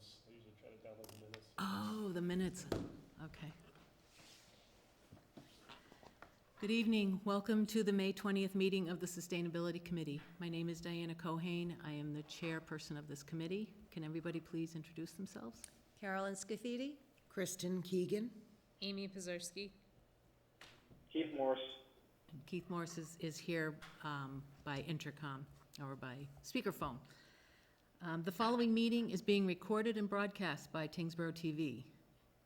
minutes. I usually try to download the minutes. Oh, the minutes. Okay. Good evening. Welcome to the May 20th meeting of the Sustainability Committee. My name is Diana Cohane. I am the chairperson of this committee. Can everybody please introduce themselves? Carolyn Scathidi. Kristen Keegan. Amy Pazerski. Keith Morse. And Keith Morse is here by intercom or by speakerphone. The following meeting is being recorded and broadcast by Tyngsborough TV.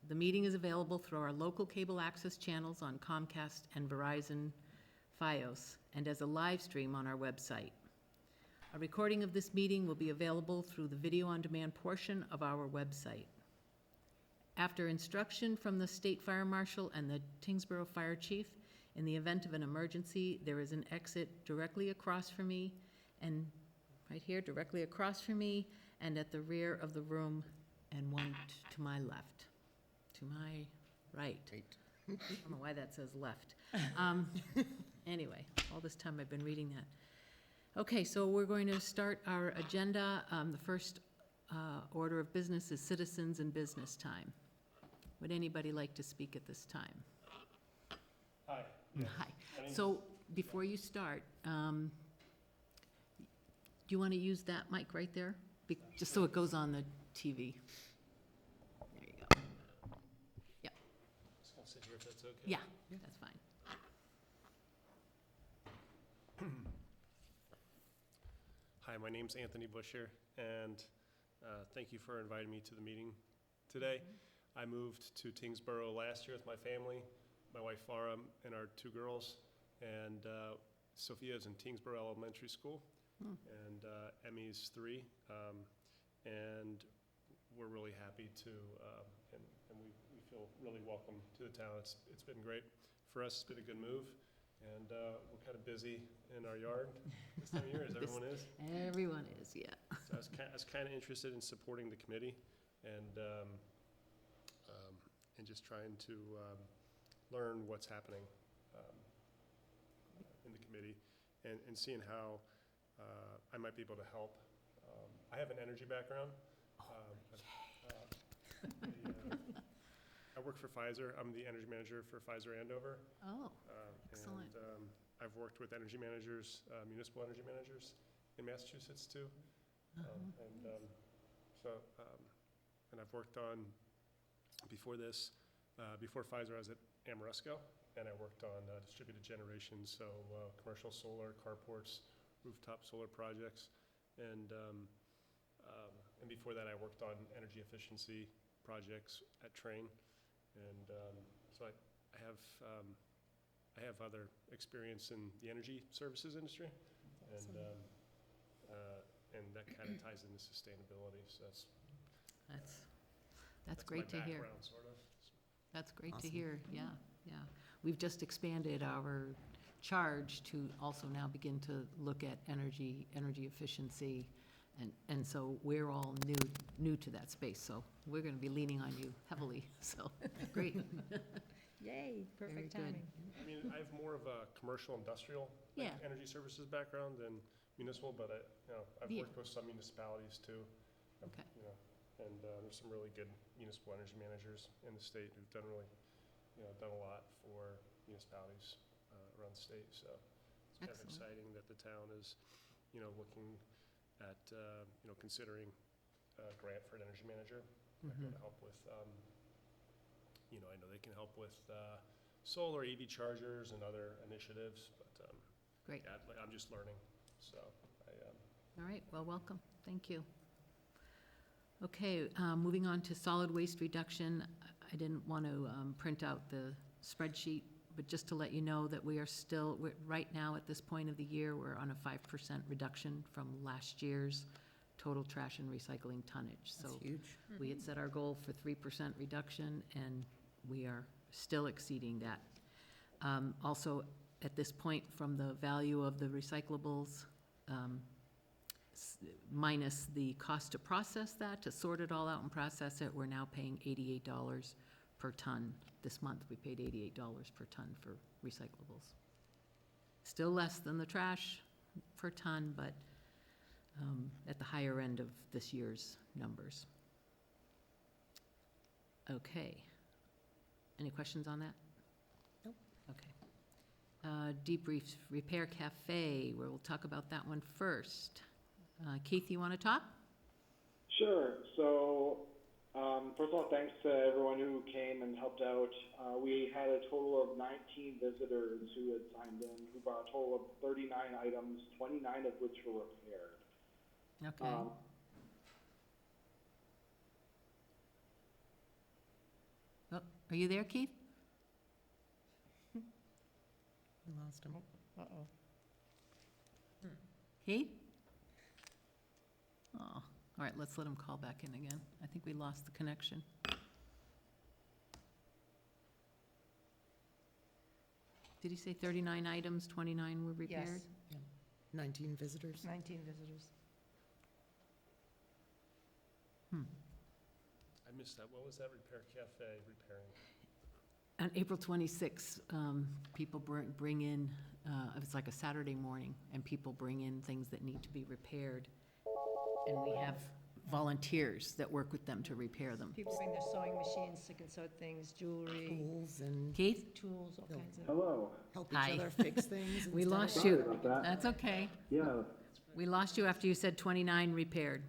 The meeting is available through our local cable access channels on Comcast and Verizon Fios and as a live stream on our website. A recording of this meeting will be available through the video on demand portion of our website. After instruction from the State Fire Marshal and the Tyngsborough Fire Chief, in the event of an emergency, there is an exit directly across from me and right here, directly across from me and at the rear of the room and one to my left. To my right. I don't know why that says left. Anyway, all this time I've been reading that. Okay, so we're going to start our agenda. The first order of business is citizens and business time. Would anybody like to speak at this time? Hi. Yes. Hi. My name's- So before you start, do you want to use that mic right there? Just so it goes on the TV. There you go. Just gonna sit here if that's okay. Yeah, that's fine. Hi, my name's Anthony Busher, and thank you for inviting me to the meeting today. I moved to Tyngsborough last year with my family, my wife Farah and our two girls, and Sophia's in Tyngsborough Elementary School, and Emmy's 3, and we're really happy to, and we feel really welcome to the town. It's been great for us. It's been a good move, and we're kind of busy in our yard this time of year, as everyone is. Everyone is, yeah. So I was kind of interested in supporting the committee and just trying to learn what's happening in the committee and seeing how I might be able to help. I have an energy background. I work for Pfizer. I'm the energy manager for Pfizer Andover. Oh, excellent. And I've worked with energy managers, municipal energy managers in Massachusetts too. And I've worked on, before this, before Pfizer I was at Amoresco, and I worked on distributed generation, so commercial solar, carports, rooftop solar projects, and before that I worked on energy efficiency projects at Train, and so I have other experience in the energy services industry, and that kind of ties into sustainability. So That's great to hear. My background, sort of. That's great to Awesome. hear, yeah. We've just expanded our charge to also now begin to look at energy efficiency, and so we're all new to that space, so we're going to be leaning on you heavily, so, great. Yay, Very perfect good. timing. I mean, I have more of a commercial industrial Yeah. energy services background than municipal, but I've Yeah. worked with some municipalities too. Okay. And there's some really good municipal energy managers in the state who've done a lot for municipalities around the state. So it's kind of Excellent. exciting that the town is, looking at, considering a grant for an energy manager. Might be able to help with, I know they can help with solar EV chargers and other initiatives, but Great. yeah, I'm just learning, so All right, well, welcome. Thank you. Okay, moving on to solid waste reduction. I didn't want to print out the spreadsheet, but just to let you know that we're right now at this point of the year, we're on a 5% reduction from last year's total trash and recycling tonnage. That's So huge. we had set our goal for 3% reduction, and we are still exceeding that. Also, at this point, from the value of the recyclables, minus the cost to process that, to sort it all out and process it, we're now paying $88 per ton. This month, we paid $88 per ton for recyclables. Still less than the trash per ton, but at the higher end of this year's numbers. Okay. Any questions on that? Nope. Okay. Debrief Repair Cafe, we'll talk about that one first. Keith, you want to talk? Sure. So, first of all, thanks to everyone who came and helped out. We had a total of 19 visitors who had signed in, who brought a total of 39 items, 29 of which were repaired. Okay. Oh, are you there, Keith? We lost him. Uh-oh. Keith? Oh, all right, let's let him call back in again. I think we lost the connection. Did he say 39 items, 29 were repaired? Yes, 19 visitors. 19 visitors. I missed that. What was that Repair Cafe repairing? On April 26th, people bring in, it's like a Saturday morning, and people bring in things that need to be repaired. And we have volunteers that work with them to repair them. People bring their sewing machines to can sew things, jewelry, Tools and Keith, tools, all No. kinds of. Hello. help Hi. each other fix things. we instead of- lost Sorry you. about that. That's okay. Yeah, We lost you after you said 29 repaired.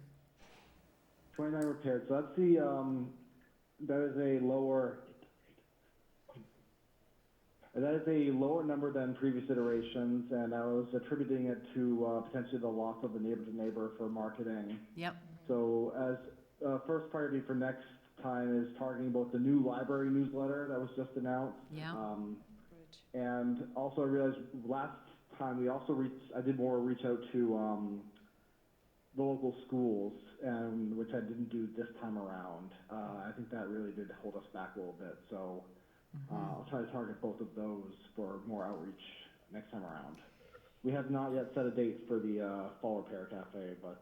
29 repaired. So that's the, that is a lower number than previous iterations, and I was attributing it to potentially the loss of the neighbor-to-neighbor for marketing. Yep, So as first priority for next time is targeting about the new library newsletter that was just announced. yeah, And also I realized last time we also I did more reach out to the local schools, and which I didn't do this time around. I think that really did hold us back a little bit. So I'll try to target both of those for more outreach next time around. We have not yet set a date for the Fall Repair Cafe, but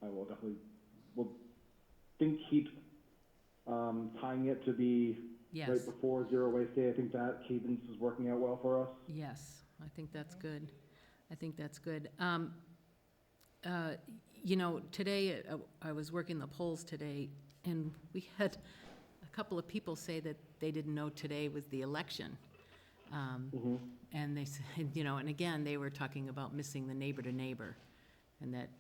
I will definitely keep tying it to be yes, right before Zero Waste Day. I think that cadence is working out well for us. yes, I think that's good. I think that's good. You know, today, I was working the polls today, and we had a couple of people say that they didn't know today was the election. And they said, you know, and again, they were talking about missing the neighbor-to-neighbor, and that,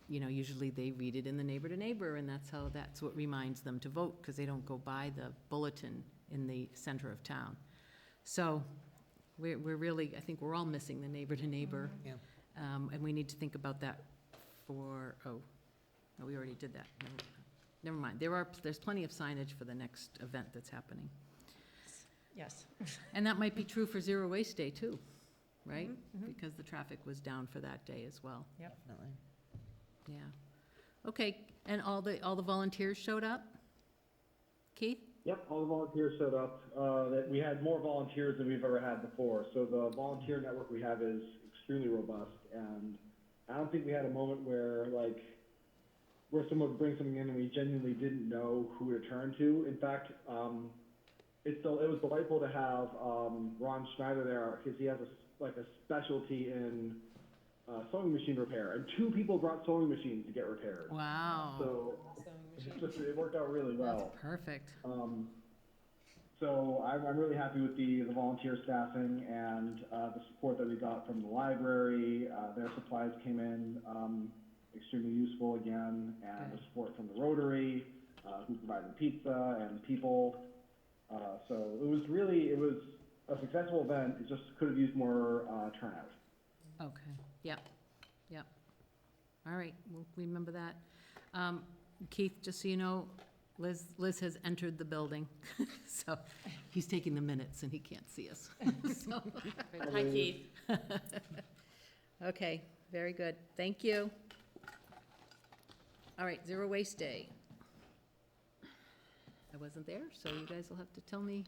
you know, usually they read it in the neighbor-to-neighbor, and that's what reminds them to vote, because they don't go by the bulletin in the center of town. So we're really, I think we're all missing the neighbor-to-neighbor. Yeah. And we need to think about that for, no, we already did that. Never mind. There's plenty of signage for the next event that's happening. Yes. And that might be true for Zero Waste Day, too, right? Mhm. Because the traffic was down for that day as well. Definitely. Yeah. Okay, and all the volunteers showed up? Keith? Yep, all the volunteers showed up. That we had more volunteers than we've ever had before. So the volunteer network we have is extremely robust, and I don't think we had a moment where someone would bring something in and we genuinely didn't know who to turn to. In fact, it was delightful to have Ron Schneider there, because he has a specialty in sewing machine repair, and 2 people brought sewing machines to get repaired. Wow. So it worked out really well. That's perfect. So I'm really happy with the volunteer staffing and the support that we got from the library. Their supplies came in extremely useful again, and the support from the Rotary, who provided pizza and people. So it was a successful event. It just could have used more turnout. Okay, yep. All right, we'll remember that. Keith, just so you know, Liz has entered the building, so he's taking the minutes and he can't see us. So- Hi, Keith. Okay, very good. Thank you. All right, Zero Waste Day. I wasn't there, so you guys will have to tell me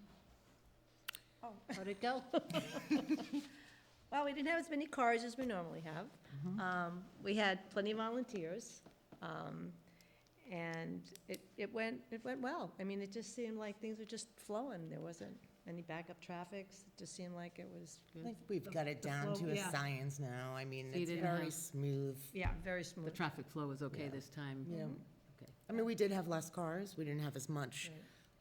Oh. how'd it go. Well, we didn't have as many cars as we normally have. We had plenty of volunteers, and it went well. I mean, it just seemed like things were just flowing. There wasn't any backup traffic. It just seemed like it was I think we've got it the down flow, to a yeah. science now. I mean, So you it's didn't very have- smooth. Yeah, very The smooth. traffic flow was okay Yeah. this time? Yeah. Okay. I mean, we did have less cars. We didn't have as much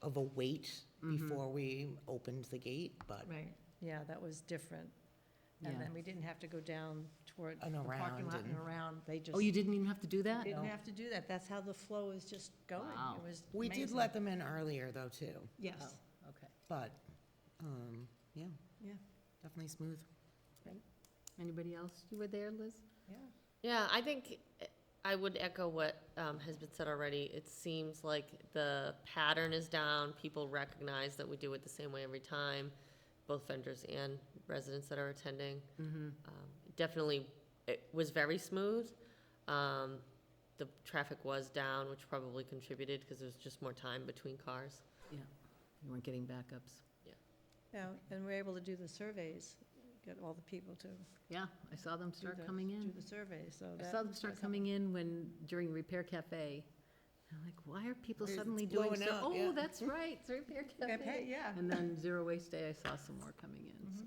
of a wait before we opened the gate, but Right, yeah, that was different. And Yeah. then we didn't have to go down toward the And parking around lot and and- around. They just Oh, you didn't even have to do that? didn't No. have to do that. That's how the flow is just going. Wow. It was we did amazing. let them in earlier though, too. Yes, Oh, okay. But, yeah, yeah, definitely smooth. Anybody else? You were there, Liz? yeah. Yeah, I think I would echo what has been said already. It seems like the pattern is down. People recognize that we do it the same way every time, both vendors and residents that are attending. Mm-hmm. Definitely, it was very smooth. The traffic was down, which probably contributed because there was just more time between cars. You weren't getting backups. Yeah, and we're able to do the surveys, get all the people to Yeah, I saw them do start the- coming do in. the surveys, so I that. saw them start that's coming in during Repair Cafe. I'm like, why are people It's suddenly doing blowing so? up, Oh, yeah. that's right, it's Repair Okay, Cafe. yeah. And then Zero Waste Day, I saw some more coming in, so,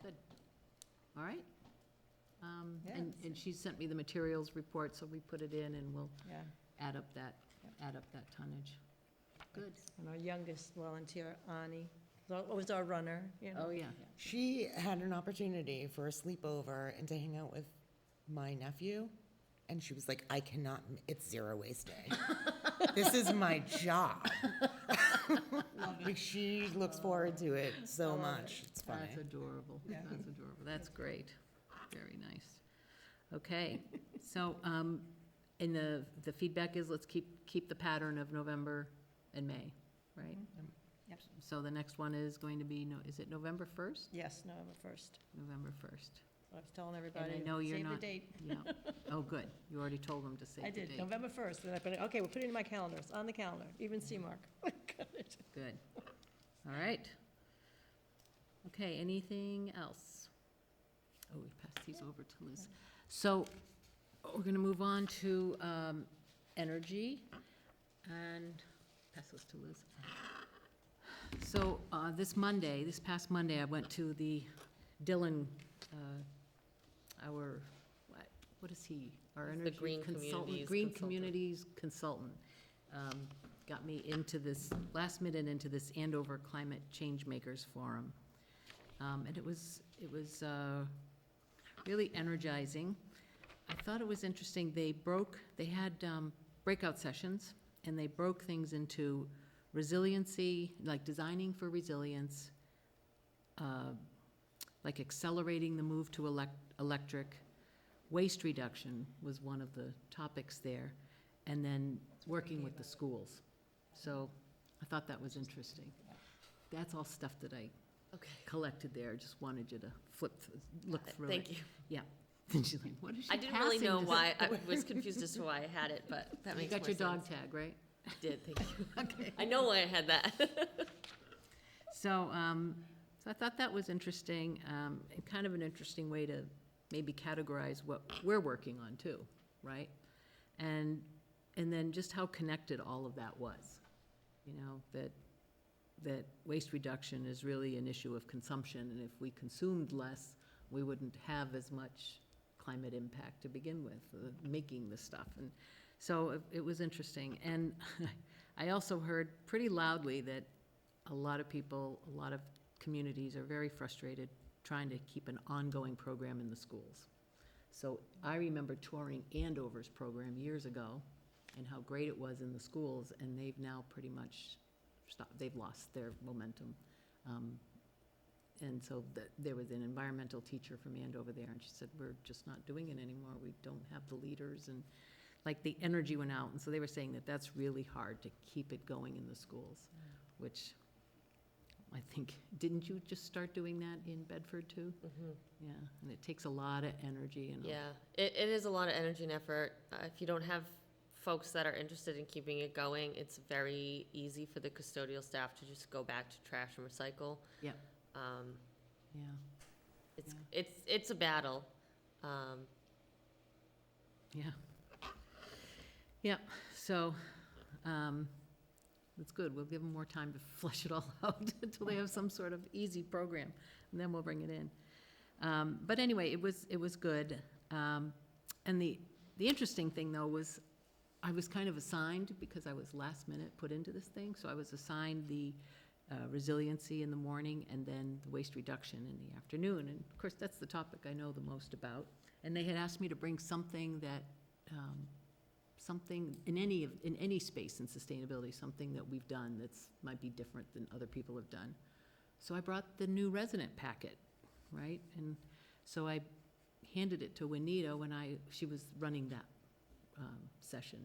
good. All right. Yeah, And she sent me the materials report, so we put it in and we'll Yeah, add up that tonnage. Good. and our youngest volunteer, Ani, was our runner, you know. Oh, yeah. She had an opportunity for a sleepover and to hang out with my nephew, and she was like, I cannot, it's Zero Waste Day. This is my job. Like, she looks forward to it so love much. It's funny. That's adorable. Yeah. That's adorable. That's great. Very nice. Okay, so, and the feedback is let's keep the pattern of November and May, right? Yep. So the next one is going to be, is it November 1st? Yes, November 1st. November 1st. I was telling everybody, know you're save the not- date. Yeah. Oh, good. You already told them to save I the did, date. November 1st, and I put it, okay, we'll put it in my calendar, it's on the calendar, even C-Mark. Got it. Good. All right. Okay, anything else? Oh, we passed these over to Liz. So we're going to move on to energy and pass those to Liz. So this past Monday, I went to the Dylan, what is he? Our He's the energy Green consultant, Communities Green consultant. Communities consultant. Got me into this, last minute into this Andover Climate Change Makers Forum. And it was really energizing. I thought it was interesting, they had breakout sessions, and they broke things into resiliency, like designing for resilience, like accelerating the move to electric. Waste reduction was one of the topics there, and then working with the schools. So I thought that was interesting. That's all stuff that I Okay. collected there, just wanted you to look through it. Thank you. Yeah. And she's like, what is she I didn't really passing know this- why, I was confused as to why I had it, but that You makes more got sense. your dog tag, right? I did, thank you. Okay. I know why I had that. So, so I thought that was interesting, and kind of an interesting way to maybe categorize what we're working on too, right? And then just how connected all of that was. You know, that waste reduction is really an issue of consumption, and if we consumed less, we wouldn't have as much climate impact to begin with, making the stuff. And so it was interesting. And I also heard pretty loudly that a lot of people, a lot of communities are very frustrated trying to keep an ongoing program in the schools. So I remember touring Andover's program years ago and how great it was in the schools, and they've now pretty much stopped, they've lost their momentum. And so there was an environmental teacher from Andover there, and she said, we're just not doing it anymore. We don't have the leaders, and like the energy went out. And so they were saying that that's really hard to keep it going in the schools, which I think, didn't you just start doing that in Bedford too? Yeah, and it takes a lot of energy and. Yeah, it is a lot of energy and effort. If you don't have folks that are interested in keeping it going, it's very easy for the custodial staff to just go back to trash and recycle. Yeah. Yeah, It's a battle. yeah. Yep, so, that's good. We'll give them more time to flesh it all out until they have some sort of easy program, and then we'll bring it in. But anyway, it was good. And the interesting thing, though, was I was kind of assigned, because I was last minute put into this thing, so I was assigned the resiliency in the morning and then the waste reduction in the afternoon. And of course, that's the topic I know the most about. And they had asked me to bring something that, something in any space in sustainability, something that we've done that's might be different than other people have done. So I brought the new resident packet, right? And so I handed it to Juanita when she was running that session.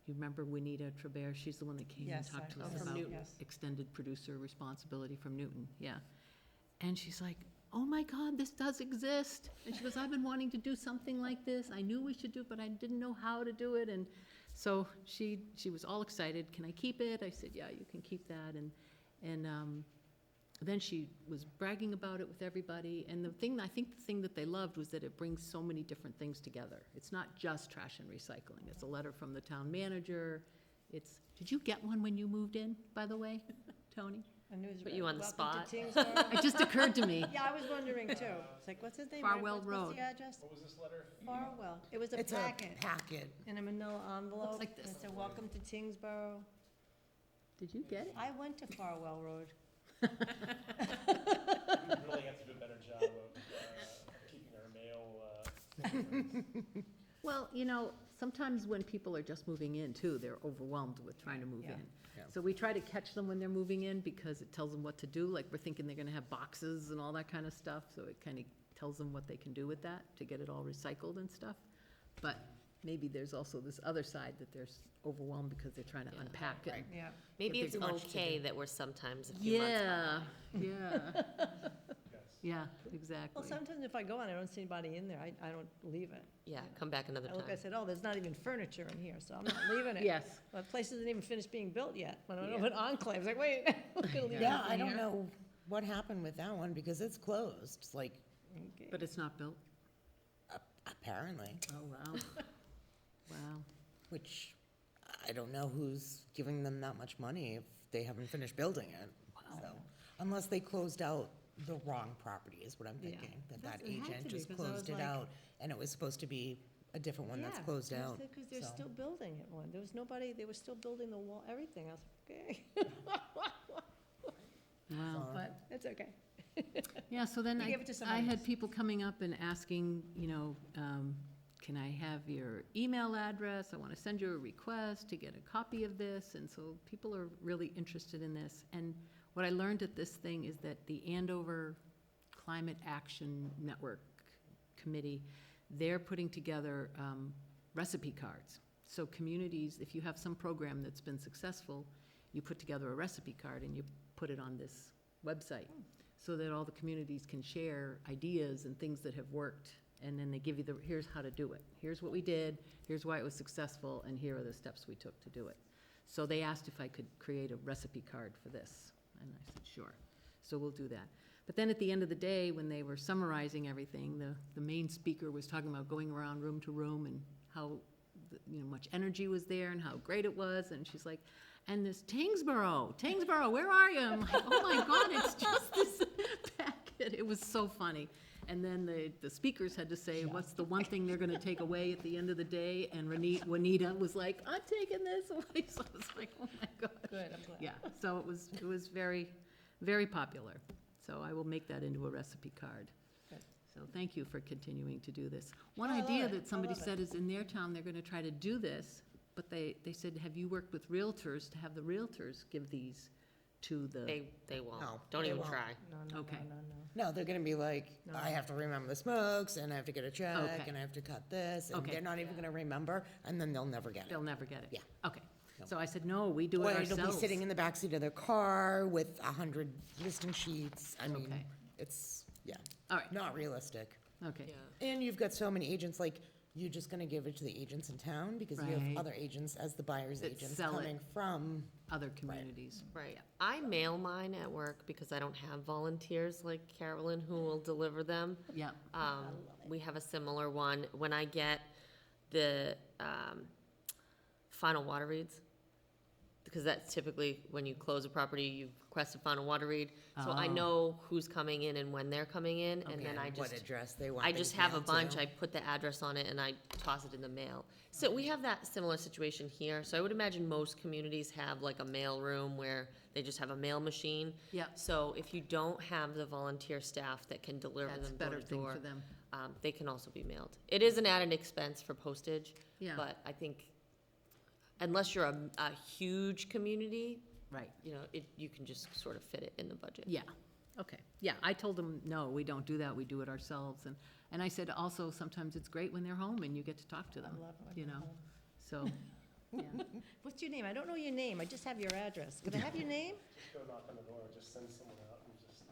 You remember Juanita Trabert? She's the one that came and Yes, talked to I- us yes, about yes. extended producer responsibility from Newton, yeah. And she's like, oh my God, this does exist. And she goes, I've been wanting to do something like this. I knew we should do it, but I didn't know how to do it. And so she was all excited. Can I keep it? I said, yeah, you can keep that. And then she was bragging about it with everybody. And I think the thing that they loved was that it brings so many different things together. It's not just trash and recycling. It's a letter from the town manager. Did you get one when you moved in, by the way, Tony? A news Put you on the welcome spot. to Tyngsborough. It just occurred to me. Yeah, I was wondering too. It's like, what's his name? Farwell What's Road. the address? What was this letter? Farwell. It was a It's a packet packet. in a manila envelope. like this. It said, welcome to Tyngsborough. Did you get it? I went to Farwell Road. We really have to do a better job of keeping our mail. Well, sometimes when people are just moving in too, they're overwhelmed with trying to move Yeah. in. Yeah. So we try to catch them when they're moving in because it tells them what to do. Like, we're thinking they're gonna have boxes and all that kind of stuff, so it kind of tells them what they can do with that to get it all recycled and stuff. But maybe there's also this other side that they're overwhelmed because they're trying to Yeah. unpack it. Right. Yeah. Maybe there's it's much to okay do. that we're sometimes a few months Yeah, behind. yeah, Yes. yeah, exactly. Well, sometimes if I go and I don't see anybody in there, I don't leave it. Yeah, come back another I look, I time. said, oh, there's not even furniture in here, so I'm not leaving it. Yes, The place isn't even finished being built yet. When I Yeah. don't have an enclave, it's like, wait, we're gonna leave Yeah, it I don't here. know what happened with that one because it's closed. It's like, Okay. but it's not built. apparently, Oh, wow. Wow. which I don't know who's giving them that much money if they haven't finished building it. So, unless they closed out the wrong property is what I'm Yeah. thinking, that That's- that it had agent to be, just 'cause I was closed it like- out and it was supposed to be a different one that's closed out. Because they're so. still building it one. There was nobody, they were still building the wall, everything. I was like, okay, Wow. but it's okay. Yeah, so then We I gave it to somebody had else. people coming up and asking, can I have your email address? I want to send you a request to get a copy of this. And so people are really interested in this. And what I learned at this thing is that the Andover Climate Action Network Committee, they're putting together recipe cards. So communities, if you have some program that's been successful, you put together a recipe card and you put it on this website so that all the communities can share ideas and things that have worked. And then they give you here's how to do it. Here's what we did, here's why it was successful, and here are the steps we took to do it. So they asked if I could create a recipe card for this, and I said, sure. So we'll do that. But then at the end of the day, when they were summarizing everything, the main speaker was talking about going around room to room and how much energy was there and how great it was. And she's like, and this Tyngsborough, where are you? I'm like, oh my God, it's just this packet. It was so funny. And then the speakers had to say, what's the one thing they're gonna take away at the end of the day? And Juanita was like, I'm taking this away. So I was like, oh my God. Good, I'm glad. Yeah, so it was very, very popular. So I will make that into a recipe card. Good. So thank you for continuing to do this. One I love idea it. that I somebody love it. said is in their town, they're gonna try to do this, but they said, have you worked with realtors to have the realtors give these to the, They won't. No, Don't they even won't. try. No, Okay. No, they're gonna be like, No. I have to remember the smokes, and I have to get a check, Okay. and I have to cut this, and Okay. they're not even gonna remember, and then they'll never get it. they'll never get it? Yeah. Okay, No. so I said, no, we do it Or ourselves. it'll be sitting in the backseat of their car with 100 listing sheets. I mean, Okay. it's, yeah, All right, not realistic. okay. Yeah. And you've got so many agents, like, you're just gonna give it to the agents in town, because you Right. have other agents as the buyer's That agents sell it. coming from. Other communities. Right. I mail mine at work because I don't have volunteers like Carolyn who will deliver them. Yeah, We have a similar one. When I get the final water reads, because that's typically when you close a property, you request a final water read. So I Oh. know who's coming in and when they're coming in, and then I What just, address they want I things just have a mailed to. bunch, I put the address on it and I toss it in the mail. So we have that similar situation here, so I would imagine most communities have like a mail room where they just have a mail machine. Yep. So if you don't have the volunteer staff that can deliver That's a them door better to thing door, for them. they can also be mailed. It is an added expense for postage, Yeah, but I think unless you're a huge community, right, you know, you can just sort of fit it in the budget. yeah, okay. Yeah, I told them, no, we don't do that, we do it ourselves. And I said also, sometimes it's great when they're home and you get to talk to them, I love it when you they're know, home. so, yeah. What's your name? I don't know your name, I just have your address. Could I have your name? Just go knock on the door, just send someone out and just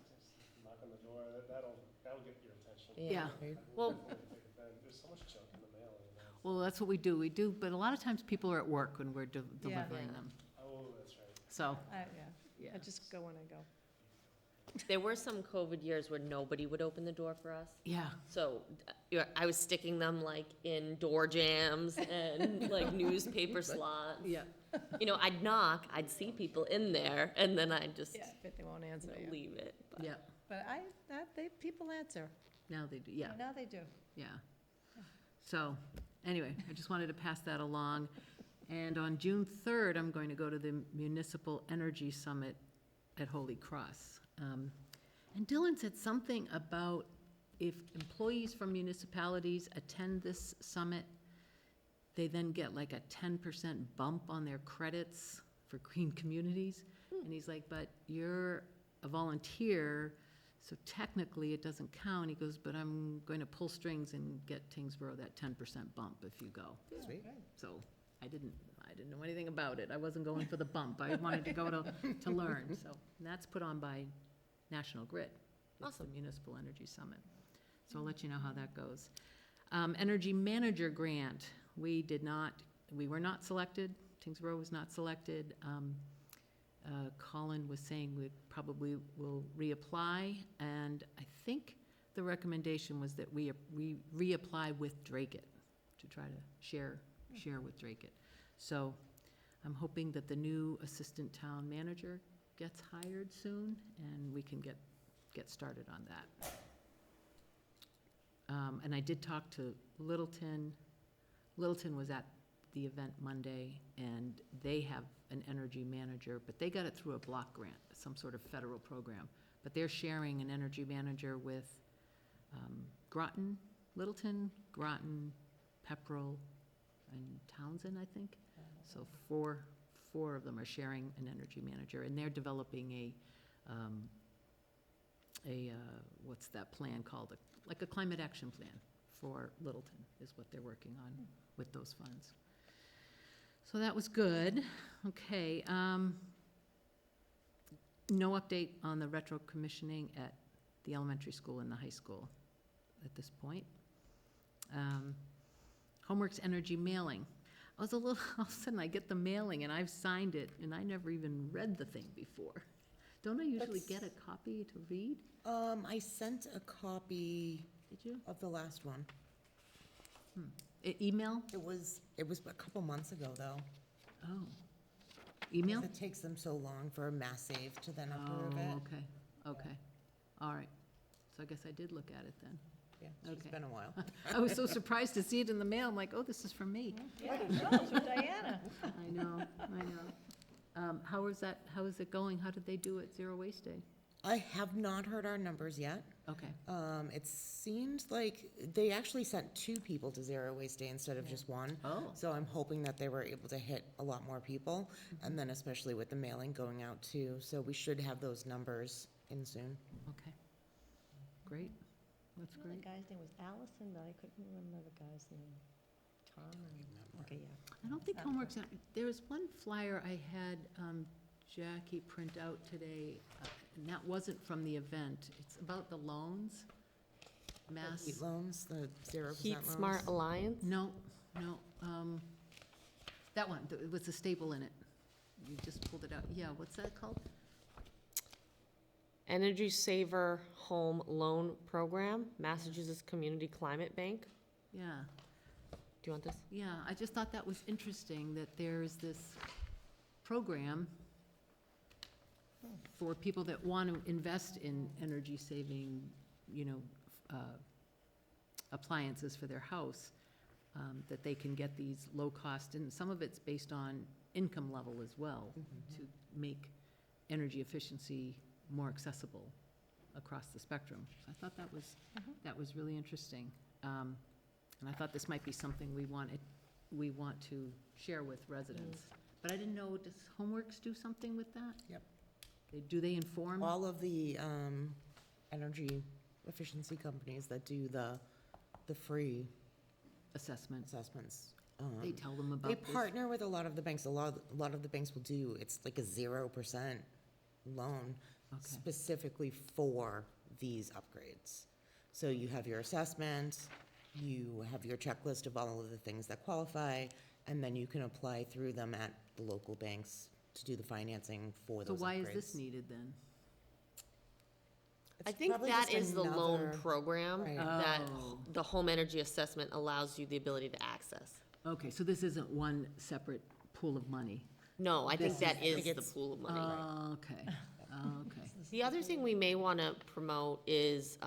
knock on the door. That'll get your attention. Yeah. Well- Definitely take advantage. There's so much junk in the mail, you know. Well, that's what we do, but a lot of times people are at work when we're delivering Yeah. them, Oh, that's right. so, Yeah, yeah. I just go when I go. There were some COVID years where nobody would open the door for us. Yeah, So I was sticking them like in door jams and like newspaper slots. yeah, You know, I'd knock, I'd see people in there, and then I'd just Yeah, but they won't answer you. leave it. But yeah, But people answer. now they do, yeah. Now they do. Yeah. So, anyway, I just wanted to pass that along. And on June 3rd, I'm going to go to the Municipal Energy Summit at Holy Cross. And Dylan said something about if employees from municipalities attend this summit, they then get like a 10% bump on their credits for green communities. And he's like, but you're a volunteer, so technically it doesn't count. He goes, but I'm going to pull strings and get Tyngsborough that 10% bump if you go. Sweet. So I didn't know anything about it. I wasn't going for the bump. I wanted to go to learn. So and that's put on by National Grid. It's the Awesome. Municipal Energy Summit. So I'll let you know how that goes. Energy Manager Grant, we were not selected. Tyngsborough was not selected. Colin was saying we probably will reapply, and I think the recommendation was that we reapply with Drakeit to try to share with Drakeit. So I'm hoping that the new assistant town manager gets hired soon, and we can get started on that. And I did talk to Littleton. Littleton was at the event Monday, and they have an energy manager, but they got it through a block grant, some sort of federal program. But they're sharing an energy manager with Groton, Littleton, Groton, Pepperell, and Townsend, I think. So four of them are sharing an energy manager, and they're developing what's that plan called? Like a climate action plan for Littleton is what they're working on with those funds. So that was good. Okay. No update on the retro commissioning at the elementary school and the high school at this point. Homeworks energy mailing. All of a sudden I get the mailing and I've signed it and I never even read the thing before. Don't I usually get a copy to read? I sent a copy Did you? of the last one. Email? It was a couple months ago, though. Oh. Email? It takes them so long for a mass save to then Oh, approve it. okay. All right. So I guess I did look at it then. Yeah, it's Okay. been a while. I was so surprised to see it in the mail. I'm like, oh, this is from me. Yeah, no, it's with Diana. I know. How is it going? How did they do at Zero Waste Day? I have not heard our numbers yet. Okay. It seemed like they actually sent 2 people to Zero Waste Day instead of just one. Oh. So I'm hoping that they were able to hit a lot more people, and then especially with the mailing going out too. So we should have those numbers in soon. Okay. Great. That's The great. guy's name was Allison, but I couldn't remember the guy's name. Tom? Okay, yeah. I don't think homework's, there was one flyer I had Jackie print out today, and that wasn't from the event. It's about the loans. Mass. Heat loans, the 0% loans. Heat Smart Alliance? No. That one, with the staple in it. You just pulled it out. Yeah, what's that called? Energy Saver Home Loan Program, Massachusetts Community Climate Bank. Yeah. Do you want this? Yeah, I just thought that was interesting that there's this program for people that want to invest in energy-saving, you know, appliances for their house, that they can get these low-cost, and some of it's based on income level as well, to make energy efficiency more accessible across the spectrum. So I thought that was really interesting. And I thought this might be something we want to share with residents. But I didn't know, does Homeworks do something with that? Yep. Do they inform? All of the energy efficiency companies that do the free Assessments. assessments. They tell them They about this? partner with a lot of the banks. A lot of the banks will do, it's like a 0% loan Okay. specifically for these upgrades. So you have your assessment, you have your checklist of all of the things that qualify, and then you can apply through them at the local banks to do the financing for So those upgrades. why is this needed then? I It's think probably that just is the loan another- program Right. that Oh. the home energy assessment allows you the ability to access. Okay, so this isn't one separate pool of money? No, I think This that is- I is think the it's- pool of money. Okay, okay. The other thing we may want to promote is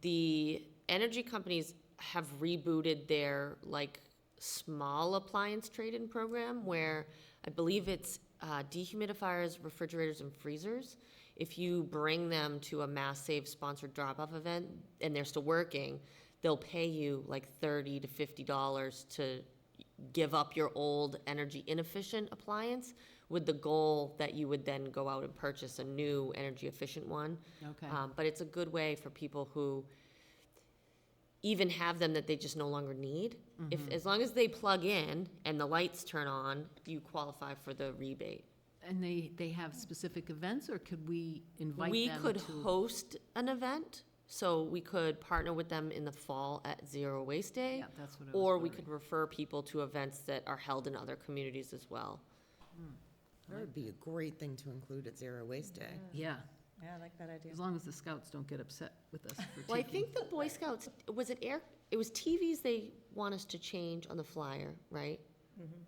the energy companies have rebooted their like small appliance trade-in program where I believe it's dehumidifiers, refrigerators, and freezers. If you bring them to a Mass Save sponsored drop-off event and they're still working, they'll pay you like $30 to $50 to give up your old energy inefficient appliance with the goal that you would then go out and purchase a new energy efficient one. Okay. But it's a good way for people who even have them that they just no longer need. If, as long as they plug in and the lights turn on, you qualify for the rebate. And they have specific events, or could we invite them to? We could host an event, so we could partner with them in the fall at Zero Waste Day. Yeah, that's what I was Or we wondering. could refer people to events that are held in other communities as well. That would be a great thing to include at Zero Waste Day. Yeah, Yeah, I like that idea. as long as the scouts don't get upset with us for Well, I taking. think the Boy Scouts, it was TVs they want us to change on the flyer, right?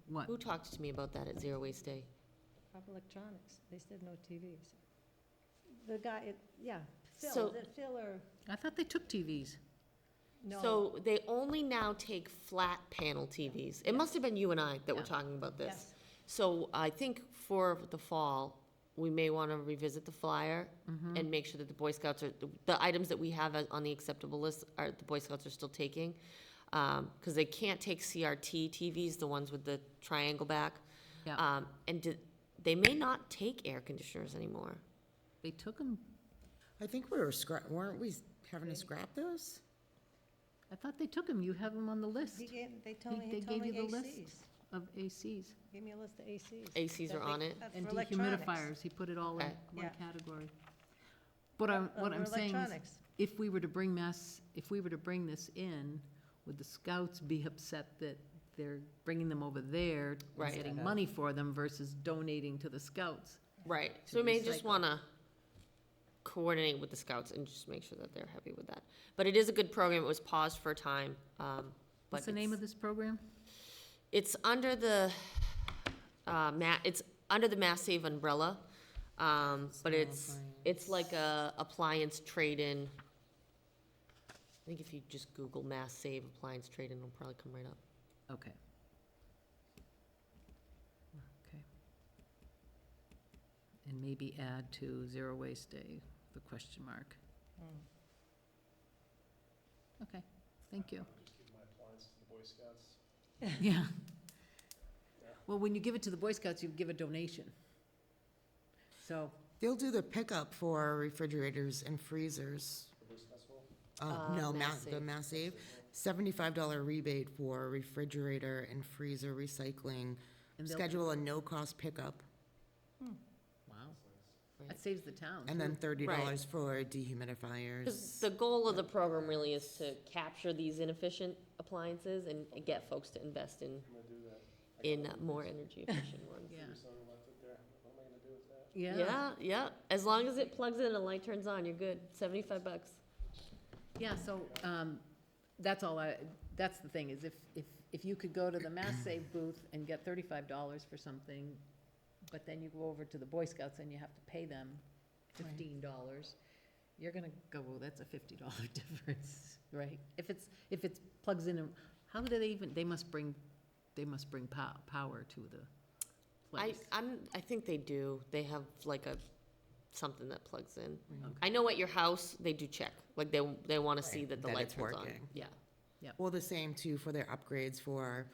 What? Who talked to me about that at Zero Waste Day? Probably electronics, they said no TVs. The guy, yeah, So- Phil, is it Phil or, I thought they took TVs. no? So they only now take flat panel TVs. It must have been you and I that were Yeah. talking about this. Yes. So I think for the fall, we may want to revisit the flyer and make sure that the Boy Scouts are, the items that we have on the acceptable list are, the Boy Scouts are still taking. Because they can't take CRT TVs, the ones with the triangle back. Yeah, They may not take air conditioners anymore. they took them, I think weren't we having to scrap those? I thought they took them, you have them on the list They told me, They he told gave me you the list? ACs. of ACs. Give me a list of ACs. ACs are on it? And For electronics. dehumidifiers, he put it all in Okay. one Yeah. category. What I'm For saying is, electronics. if we were to bring this in, would the scouts be upset that they're bringing them over there and Right. getting money for them versus donating to the scouts? Right, to so we may just recycle. want to coordinate with the scouts and just make sure that they're happy with that. But it is a good program, it was paused for a time. What's the name of this program? It's under the, it's under the Mass Save umbrella, but it's like a appliance trade-in. I think if you just Google Mass Save appliance trade-in, it'll probably come right up. Okay. Okay. And maybe add to Zero Waste Day, the question mark. Okay, thank you. Just give my appliance to the Boy Scouts. Yeah. Well, when you give it to the Boy Scouts, you give a donation. So, They'll do the pickup for refrigerators and freezers. For this festival? No, Mass the Save. Mass Save, $75 rebate for refrigerator and freezer recycling. and they'll, Schedule a no-cost pickup, wow, that saves the town. and then too. $30 for dehumidifiers. Because the goal of the program really is to capture these inefficient appliances and get folks to invest in, I'm gonna do that. more energy efficient ones. Yeah, Son left it there. What am I gonna do with that? yeah, Yeah, as long as it plugs in and a light turns on, you're good, $75. yeah, so, that's all that's the thing, is if if you could go to the Mass Save booth and get $35 for something, but then you go over to the Boy Scouts and you have to pay them $15, you're gonna go, well, that's a $50 difference, right? If it's plugs in, how do they even, they must bring power to the place. I think they do. They have like something that plugs in. Okay. I know at your house, they do check, like they want to see Right, that the that lights it's are on. working. Yeah. Well, the same too for their upgrades for,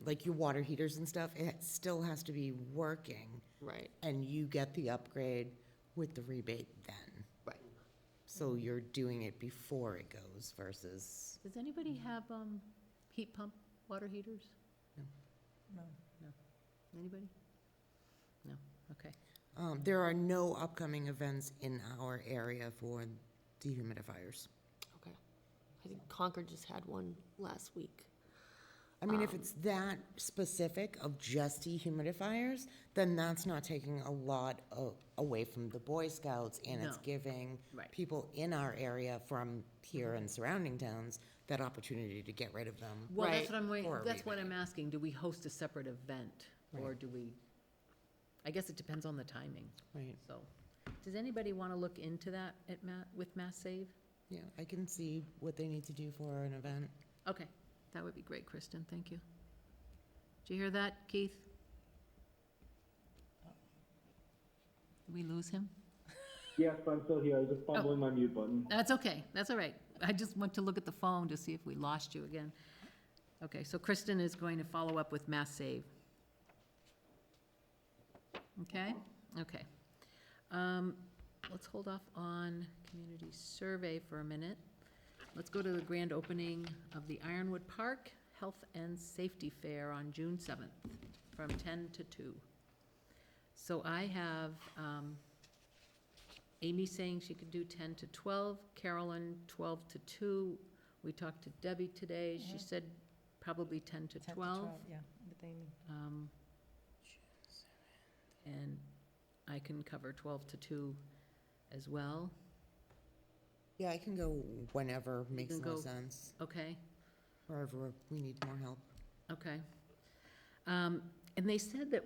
like your water heaters and stuff. It still has to be working, Right. and you get the upgrade with the rebate then. Right. So you're doing it before it goes versus, Does anybody have heat pump water heaters? No. Anybody? No, okay. there are no upcoming events in our area for dehumidifiers. Okay. I think Concord just had one last week. I mean, if it's that specific of just dehumidifiers, then that's not taking a lot away from the Boy Scouts, and it's No. giving Right. people in our area from here and surrounding towns that opportunity to get rid of them. Well, that's Right. what I'm waiting, Or a that's what rebate. I'm asking. Do we host a separate event? Or Right. do we, I guess it depends on the timing, Right, so. Does anybody want to look into that with Mass Save? yeah, I can see what they need to do for an event. Okay, that would be great, Kristen, thank you. Did you hear that, Keith? Did we lose him? Yes, I'm still here. I was just fumbling my mute button. That's okay, that's all right. I just went to look at the phone to see if we lost you again. Okay, so Kristen is going to follow up with Mass Save. Okay, okay. Let's hold off on community survey for a minute. Let's go to the grand opening of the Ironwood Park Health and Safety Fair on June 7th, from 10 to 2. So I have Amy saying she could do 10 to 12, Carolyn 12 to 2. We talked to Debbie today, she said probably 10 to 12. Yeah, with Amy. And I can cover 12 to 2 as well, Yeah, I can go whenever makes can more go- sense, okay? wherever we need more help. Okay. And they said that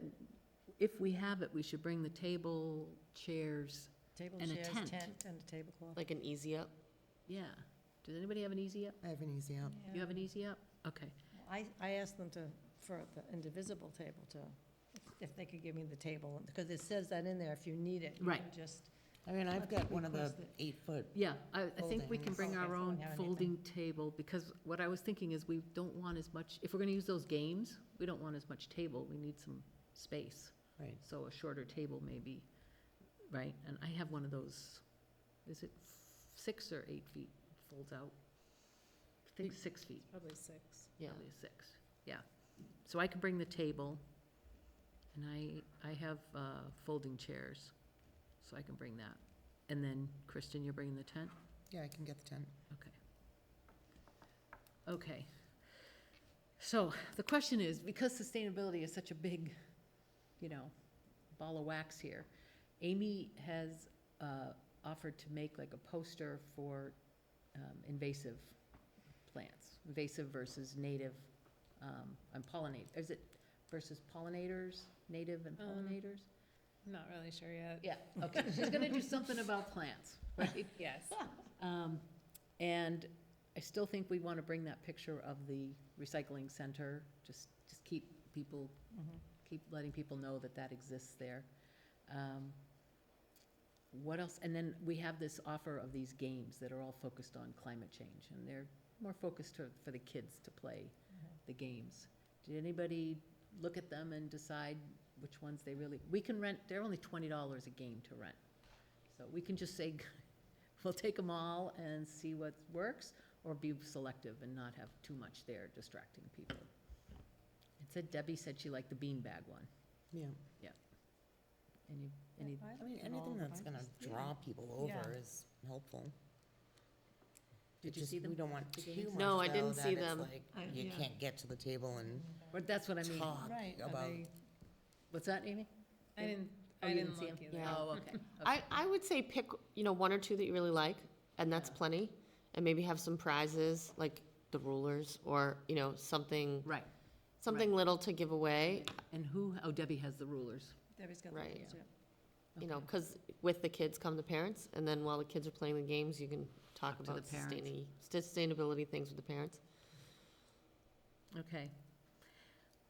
if we have it, we should bring the table, chairs, Table, And a chairs, tent. tent, and a tablecloth. Like an easy up. yeah. Does anybody have an easy up? I have an easy up. You have an easy up? Okay, I asked them for the indivisible table if they could give me the table, because it says that in there, if you need it. You Right. can just, I mean, I've got one of the Request it. 8-foot, yeah, I think we can Foldings. bring our Okay, so own we have anything. folding table, because what I was thinking is we don't want as much, if we're gonna use those games, we don't want as much table, we need some space. right. So a shorter table maybe, right? And I have one of those, is it 6 or 8 feet folds out? I think 6 feet. probably 6. Yeah. Probably a 6, yeah. So I can bring the table, and I have folding chairs, so I can bring that. And then, Kristen, you're bringing the tent? Yeah, I can get the tent. Okay. Okay. So the question is, because sustainability is such a big, ball of wax here, Amy has offered to make like a poster for invasive plants, invasive versus native, and pollinate, is it versus pollinators, native and pollinators? Not really sure yet. Yeah, okay, she's gonna do something about plants, right? Yes. And I still think we want to bring that picture of the recycling center, just keep letting people know that that exists there. What else? And then we have this offer of these games that are all focused on climate change, and they're more focused for the kids to play the games. Did anybody look at them and decide which ones they really, we can rent, they're only $20 a game to rent. So we can just say, we'll take them all and see what works, or be selective and not have too much there distracting people. It said, Debbie said she liked the beanbag one. Yeah. Any, I mean, anything that's gonna draw people Yeah. over is helpful. did It you just- see them? We don't want the too games? much, No, I though, didn't that see it's them. like you Yeah. can't get to the table and But that's what I mean. talk Right, are about. they- What's that, Amy? I didn't, Oh, I you didn't see look 'em? either. Yeah. Oh, okay. I would say pick, 1 or 2 that you really like, and that's Yeah. plenty. And maybe have some prizes, like the rulers or, you know, something, Right. something little to give away, And who, oh, Debbie has the rulers. Debbie's got Right. the rules, yeah. you know, Okay. because with the kids come the parents, and then while the kids are playing the games, you can talk Talk to the about parents. sustainability things with the parents. Okay.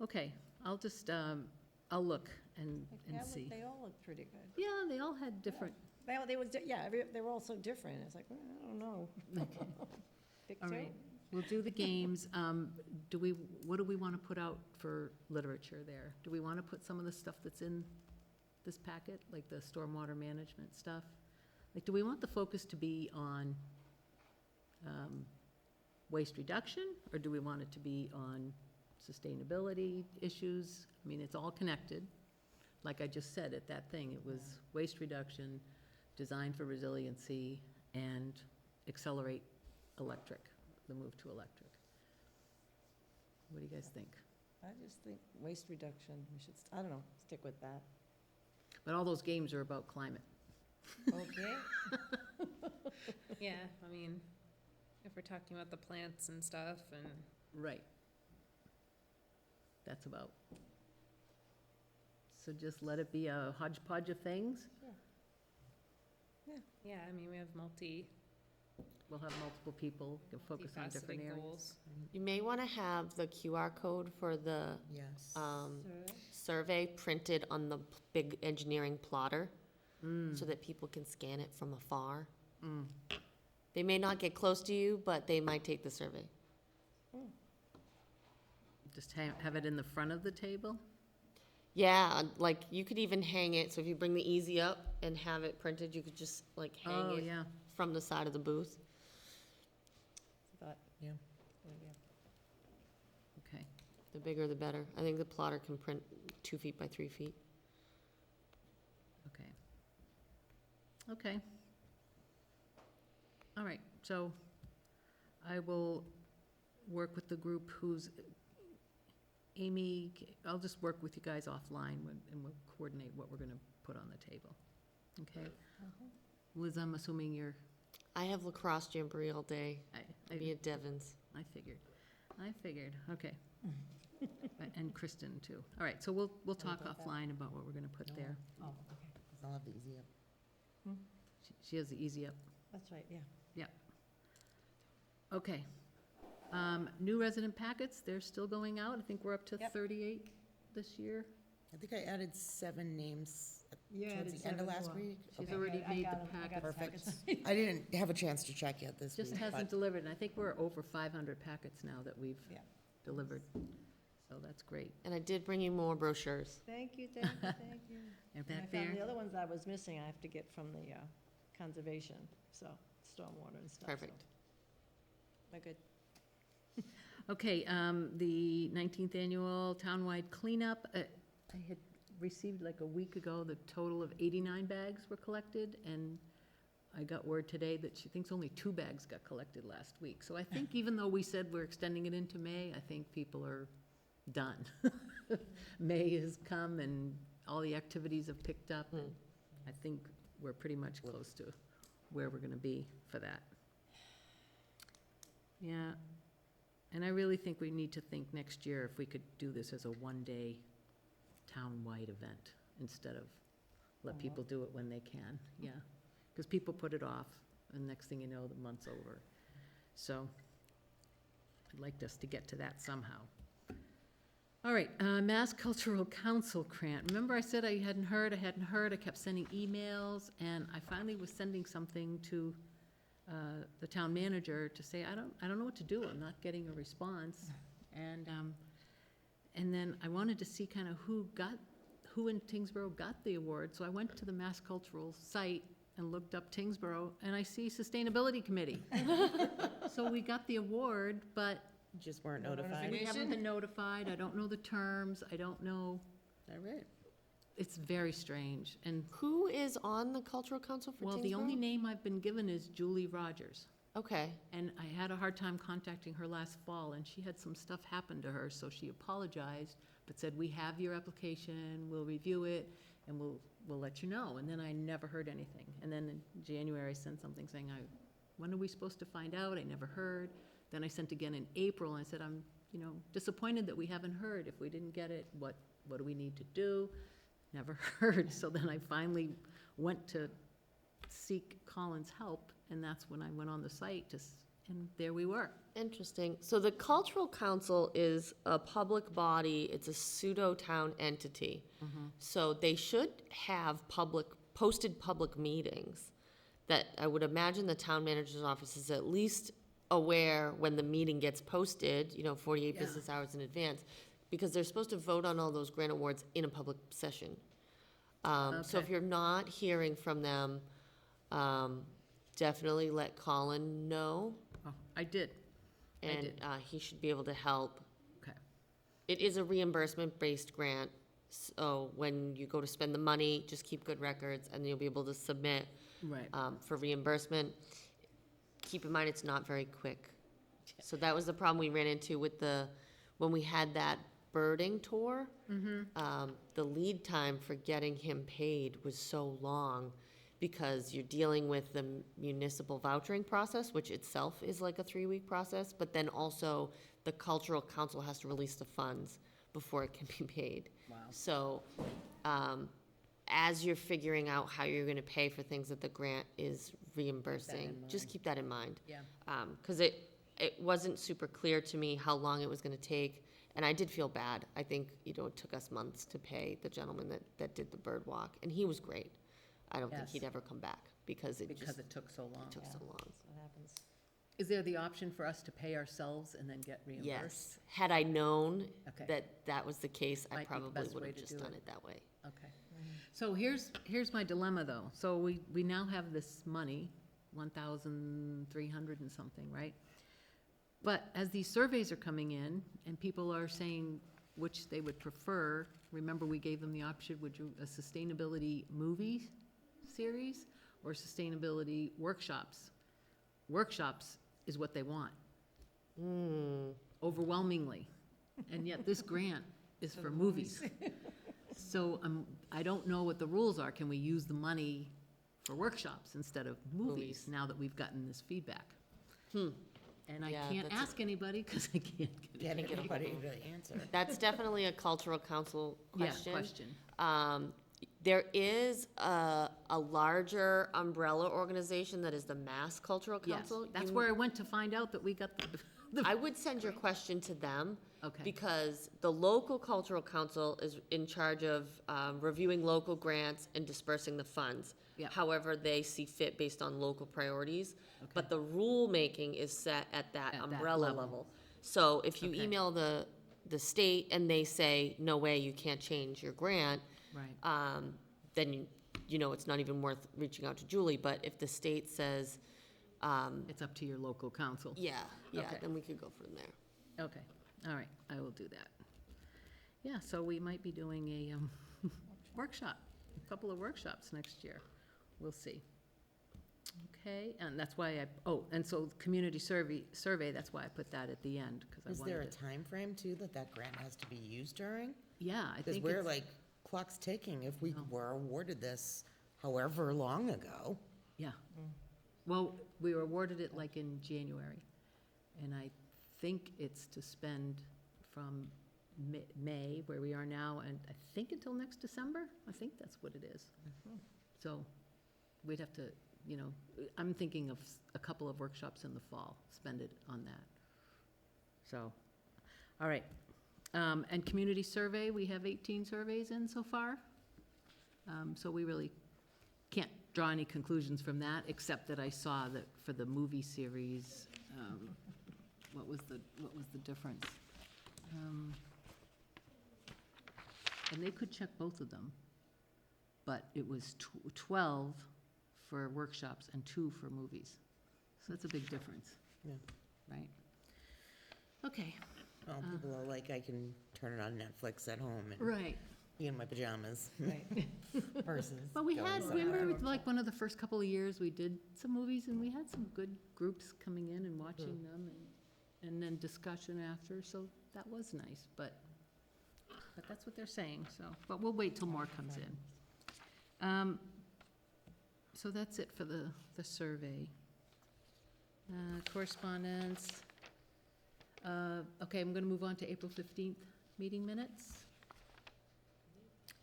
Okay, I'll just, I'll look and Yeah, see. They all look pretty good. Yeah, they all had different, They was, yeah, they were all so different. It's like, well, I don't know. Pick all two. right. We'll do the games. What do we want to put out for literature there? Do we want to put some of the stuff that's in this packet, like the stormwater management stuff? Like, do we want the focus to be on waste reduction, or do we want it to be on sustainability issues? I mean, it's all connected. Like I just said at that thing, it was waste reduction, design for resiliency, and accelerate electric, the move to electric. What do you guys think? I just think waste reduction, we should, I don't know, stick with that. But all those games are about climate. Okay. Yeah, I mean, if we're talking about the plants and stuff and, Right. That's about. So just let it be a hodgepodge of things. yeah, I mean, we have We'll have multiple people, can focus on different multifaceted areas. goals. You may want to have the QR code for the Yes. survey printed on the big engineering plotter, Mm, so that people can scan it from afar. mm. They may not get close to you, but they might take the survey. Just have it in the front of the table? Yeah, like, you could even hang it, so if you bring the easy up and have it printed, you could just, like, hang Oh, it yeah. from the side of the booth. Thought, Yeah. Okay. The bigger, the better. I think the plotter can print 2 feet by 3 feet. Okay. Okay. All right, so I will work with the group who's, Amy, I'll just work with you guys offline and we'll coordinate what we're gonna put on the table. Okay? Liz, I'm assuming you're, I have lacrosse jamboree all day. I'll be I at Devon's. figured, okay. And Kristen too. All right, so we'll talk about that? offline about what we're gonna put there. oh, okay, I'll have the easy up. She has the easy up. that's right, yeah. Okay. New resident packets, they're still going out. I think we're up to Yep. 38 this year. I think I added 7 names Yeah, towards the end of last week. She's Okay. already I made got the 'em. I got packet. the Perfect. packets. I didn't have a chance to check yet this week. Just hasn't but delivered, and I think we're over 500 packets now that we've Yeah. delivered. So that's great. And I did bring you more brochures. Thank you, thank you, thank you. And And I back found the there, other ones I was missing, I have to get from the conservation, so, stormwater and stuff. so. Perfect. We're good. okay, the 19th annual townwide cleanup. I had received like a week ago, the total of 89 bags were collected, and I got word today that she thinks only 2 bags got collected last week. So I think even though we said we're extending it into May, I think people are done. May has come and all the activities have picked up, and I think we're pretty much close to where we're gonna be for that. Yeah, and I really think we need to think next year if we could do this as a one-day town-wide event instead of let people do it when they can, yeah. Because people put it off, and next thing you know, the month's over. So I'd like us to get to that somehow. All right, Mass Cultural Council grant. Remember I said I hadn't heard, I kept sending emails, and I finally was sending something to the town manager to say, I don't know what to do, I'm not getting a response. And then I wanted to see kind of who in Tyngsborough got the award, so I went to the Mass Cultural site and looked up Tyngsborough, and I see Sustainability Committee. So we got the award, but Just weren't No notified. we haven't been notified, I don't know the terms, I don't know, All right. it's very strange. And, Who is on the Cultural Council for well, the only Tyngsborough? name I've been given is Julie Rogers. Okay, And I had a hard time contacting her last fall, and she had some stuff happen to her, so she apologized, but said, we have your application, we'll review it, and we'll let you know. And then I never heard anything. And then in January, I sent something saying, when are we supposed to find out? I never heard. Then I sent again in April, and I said, I'm, disappointed that we haven't heard. If we didn't get it, what do we need to do? Never heard. So then I finally went to seek Colin's help, and that's when I went on the site, and there we were. Interesting. So the Cultural Council is a public body, it's a pseudo-town entity. So they should have posted public meetings that I would imagine the town manager's office is at least aware when the meeting gets posted, 48 Yeah. business hours in advance, because they're supposed to vote on all those grant awards in a public session. So if Okay. you're not hearing from them, definitely let Colin know, Oh, I did. and did. he should be able to help. Okay. It is a reimbursement-based grant, so when you go to spend the money, just keep good records, and you'll be able to submit Right. for reimbursement. Keep in mind, it's not very quick. So that was the problem we ran into with when we had that birding tour. The lead time for getting him paid was so long, because you're dealing with the municipal vouchering process, which itself is like a 3-week process, but then also the Cultural Council has to release the funds before it can be paid. Wow. So, as you're figuring out how you're gonna pay for things that the grant is reimbursing, just keep that in mind. Yeah. Because it wasn't super clear to me how long it was gonna take, and I did feel bad. I think, it took us months to pay the gentleman that did the bird walk, and he was great. I don't think Yes. he'd ever come back, because it Because it took so long. took so long. What happens? Is there the option for us to pay ourselves and then get reimbursed? Yes, had I known Okay. that was the case, I Might be the probably best would way have to just do done it. it that way. Okay. So here's my dilemma, though. So we now have this money, 1,300 and something, right? But as these surveys are coming in, and people are saying which they would prefer, remember we gave them the option, would you, a sustainability movie series or sustainability workshops? Workshops is what they want, overwhelmingly. And yet this grant is for movies. So I don't know what the rules are. Can we use the money for workshops instead of movies, Movies. now that we've gotten this feedback? And I Yeah, can't that's a- ask anybody because I can't get it. Getting anybody to answer. That's definitely a Cultural Council question. Yeah, question. There is a larger umbrella organization that is the Mass Cultural Yes, Council. that's You- where I went to find out that we got the, I would send your question to them. Okay. Because the local cultural council is in charge of reviewing local grants and dispersing the funds. Yep. However they see fit based on local priorities. But the rulemaking is set at that At that umbrella level. level. So if you Okay. email the state and they say, no way, you can't change your grant, right, then it's not even worth reaching out to Julie. But if the state says, it's up to your local council. yeah, Okay. then we could go from there. Okay, all right, I will do that. Yeah, so we might be doing a workshop, a couple of workshops next year. We'll see. Okay, and that's why and so community survey, that's why I put that at the end, because I Is there a wanted to. time frame too that grant has to be used during? Yeah, I Because think we're it's, like, clock's ticking if we No. were awarded this however long ago. yeah. Well, we were awarded it like in January, and I think it's to spend from May, where we are now, and I think until next December. I think that's what it is. So we'd have to, I'm thinking of a couple of workshops in the fall, spend it on that. So, all right. And community survey, we have 18 surveys in so far. So we really can't draw any conclusions from that, except that I saw that for the movie series, what was the difference? And they could check both of them, but it was 12 for workshops and 2 for movies. So that's a big difference. Yeah. Right? Okay. Well, people are like, I can turn it on Netflix at home and Right. be in my pajamas Right. versus. But we going had, somewhere. remember, like, one of the first couple of years, we did some movies, and we had some good groups coming in and watching them, and then discussion after, so that was nice, but that's what they're saying, so, but we'll wait till more comes in. So that's it for the survey. Correspondence, Okay, I'm going to move on to April 15th meeting minutes.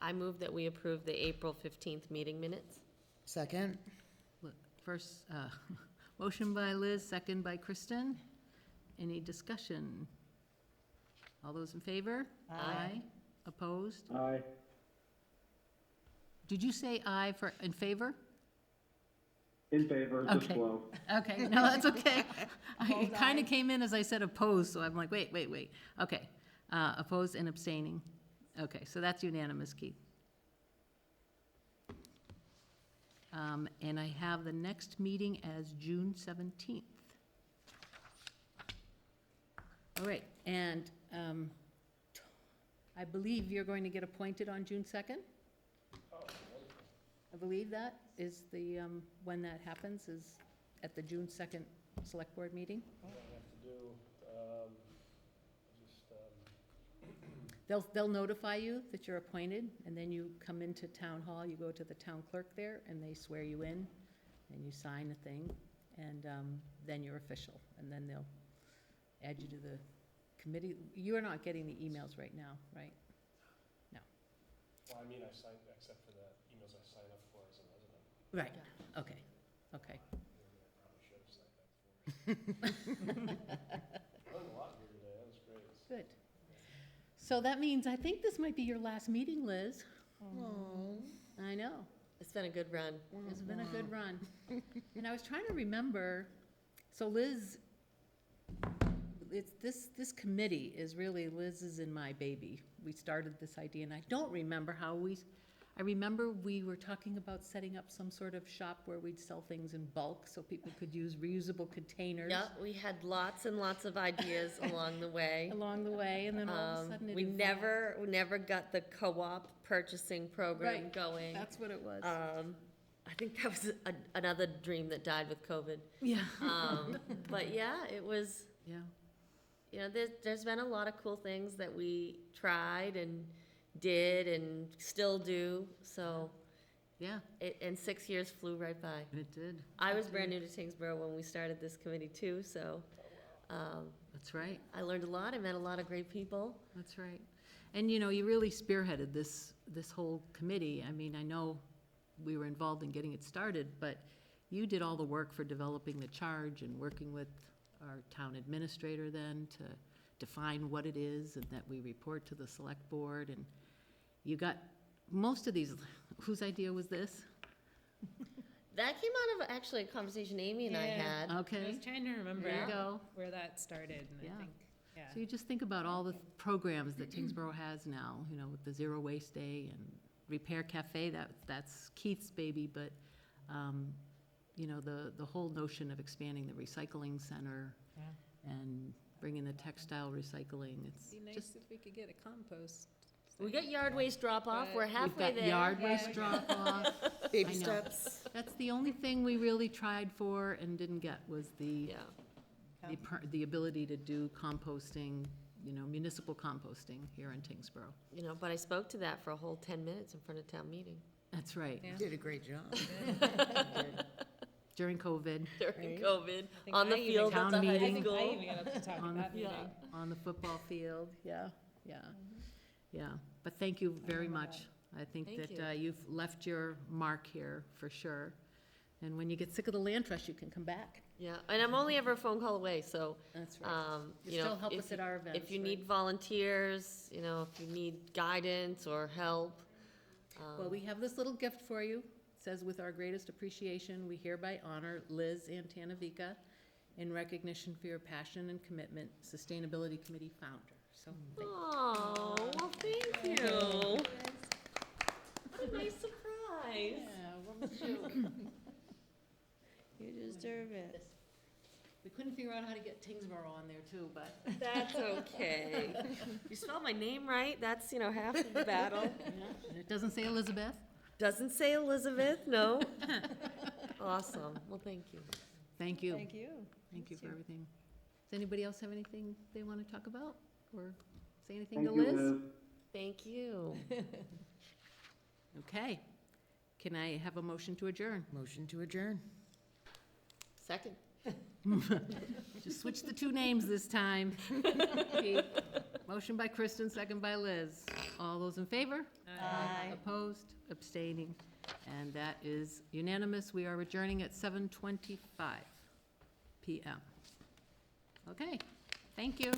I move that we approve the April 15th meeting minutes. Second? First, motion by Liz, second by Kristen. Any discussion? All those in favor? Aye. Opposed? Aye. Did you say aye for, in favor? In favor, just Okay. slow. Okay, no, that's okay. It kind of came in as I said opposed, so I'm like, wait. Okay, opposed and abstaining. Okay, so that's unanimous, Keith. And I have the next meeting as June 17th. All right, and I believe you're going to get appointed on June 2nd? I believe that is the, when that happens, is at the June 2nd Select Board meeting. What I have to do, just, They'll notify you that you're appointed, and then you come into Town Hall, you go to the town clerk there, and they swear you in, and you sign a thing, and then you're official, and then they'll add you to the committee. You're not getting the emails right now, right? well, I mean, I signed, except for the emails I sign up for as a resident. Right, okay. I probably should have signed up for. I learned a lot here today, that was great. Good. So that means, I think this might be your last meeting, Liz. Oh. I know. It's been a good run. It's been a good run. And I was trying to remember, so Liz, this committee is really Liz's and my baby. We started this idea, and I don't remember how I remember we were talking about setting up some sort of shop where we'd sell things in bulk so people could use reusable containers. Yep, we had lots and lots of ideas along the way. Along the way, and then all of a sudden it We evolved. never got the co-op purchasing program Right, going. That's what it was. I think that was another dream that died with COVID. Yeah. But yeah, it was, Yeah. you know, there's been a lot of cool things that we tried and did and still do, so, Yeah, and 6 years flew right by. it did. I was brand new to Tyngsborough when we started this committee too, so, That's right. I learned a lot, I met a lot of great people. That's right. And, you know, you really spearheaded this whole committee. I mean, I know we were involved in getting it started, but you did all the work for developing the charge and working with our town administrator then to define what it is and that we report to the select board. And you got most of these, whose idea was this? That came out of actually a conversation Amy and I Yeah. had. I Okay, was trying to remember there you go. where that started, and Yeah. I think, yeah. So you just think about all the programs that Tyngsborough has now, you know, with the Zero Waste Day and Repair Cafe, that's Keith's baby, but, you know, the whole notion of expanding the recycling center and bringing the textile recycling, it's It'd be nice just. if we could get a compost. We got yard waste drop-off, we're But- halfway We've got there. yard waste Yeah. drop-off. Baby I know. steps. That's the only thing we really tried for and didn't get, was the, Yeah, the ability to do composting, you know, municipal composting here in Tyngsborough. you know, but I spoke to that for a whole 10 minutes in front of town meeting That's right, Yeah. You did a great job. during COVID, during Right. COVID, I think on the I even field got- at the Town high meeting. I school. even got up to talk On at the- that meeting. Yeah. on the football field, yeah. Yeah, but thank you very much. I think Thank that you've left your mark here, for sure. And when you get sick of the land trust, you can come back. Yeah, and I'm only ever a phone call away, so, That's You you know, still help if us at our events, if you right? need volunteers, you know, if you need guidance or help. Well, we have this little gift for you. It says, "With our greatest appreciation, we hereby honor Liz Antanavica in recognition for your passion and commitment, Sustainability Committee founder." So, thank you. Oh, well, thank you. What a nice surprise. Yeah, what was you? You deserve it. We couldn't figure out how to get Tyngsborough on there too, but. That's okay. You spelled my name right, that's, you know, half of the battle. Yeah, and it doesn't say Elizabeth? Doesn't say Elizabeth, no. Awesome, well, thank you. Thank you. Thank you. Thank you Thank for you. everything. Does anybody else have anything they want to talk about or say anything Thank to you, Liz? Liz. Thank you. Okay. Can I have a motion to adjourn? Motion to adjourn. Second. Just switch the two names this time. Pete. Motion by Kristen, second by Liz. All those in favor? Aye. Opposed, abstaining, and that is unanimous. We are adjourning at 7:25 PM. Okay, thank you.